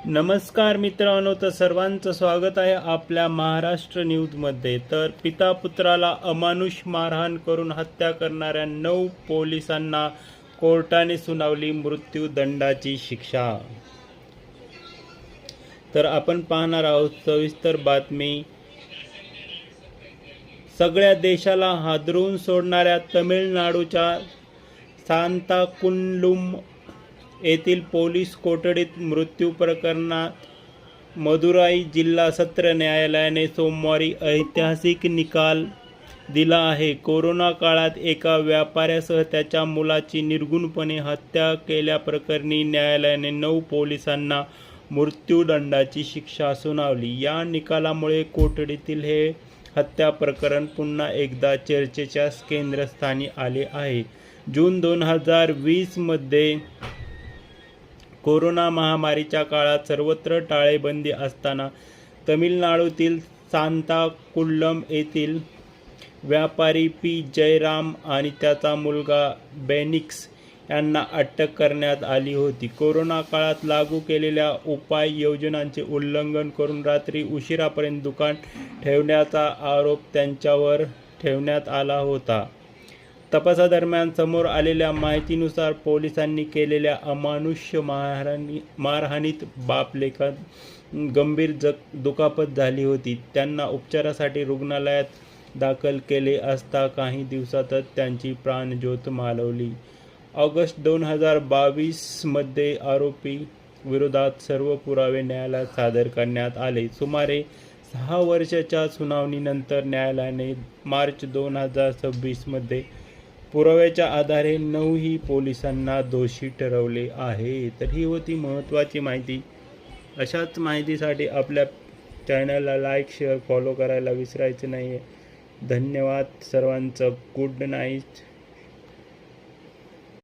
नमस्कार मित्रांनो, तर सर्वांचं स्वागत आहे आपल्या महाराष्ट्र न्यूजमध्ये। तर पिता पुत्राला अमानुष मारहाण करून हत्या करणाऱ्या 9 पोलिसांना कोर्टाने सुनावली मृत्यूदंडाची शिक्षा। तर आपण पाहणार आहोत सविस्तर बातमी। सगळ्या देशाला हादरवून सोडणाऱ्या तामिळनाडूच्या सांताक्रूझ येथील पोलीस कोठडीत मृत्यू प्रकरणात मदुराई जिल्हा सत्र न्यायालयाने सोमवारी ऐतिहासिक निकाल दिला आहे। कोरोना काळात एका व्यापाऱ्यासह त्याच्या मुलाची निर्घृणपणे हत्या केल्याप्रकरणी न्यायालयाने 9 पोलिसांना मृत्यूदंडाची शिक्षा सुनावली। या निकालामुळे कोठडीतील हे हत्या प्रकरण पुन्हा एकदा चर्चेच्या केंद्रस्थानी आले आहे। जून 2020 मध्ये कोरोना महामारीच्या काळात सर्वत्र टाळेबंदी असताना तमिळनाडूतील सांताक्रूझ येथील व्यापारी पी जयराम आणि त्याचा मुलगा बेनिक्स यांना अटक करण्यात आली होती। कोरोना काळात लागू केलेल्या उपाययोजनांचे उल्लंघन करून रात्री उशिरापर्यंत दुकान ठेवण्याचा आरोप त्यांच्यावर ठेवण्यात आला होता। तपासादरम्यान समोर आलेल्या माहितीनुसार पोलिसांनी केलेल्या अमानुष मारहाणीत बाप-लेकात गंभीर दुखापत झाली होती। त्यांना उपचारासाठी रुग्णालयात दाखल केले असता काही दिवसातच त्यांची प्राणज्योत मालवली। ऑगस्ट 2022 मध्ये आरोपी विरोधात सर्व पुरावे न्यायालयात सादर करण्यात आले। सुमारे 6 वर्षाच्या सुनावणीनंतर न्यायालयाने मार्च 2026 मध्ये पुराव्याच्या आधारे 9 पोलिसांना दोषी ठरवले आहे। तर ही होती महत्त्वाची माहिती। अशाच माहितीसाठी आपल्या चॅनलला लाईक, शेअर, फॉलो करायला विसरायचं नाही आहे। धन्यवाद सर्वांचं। Good night.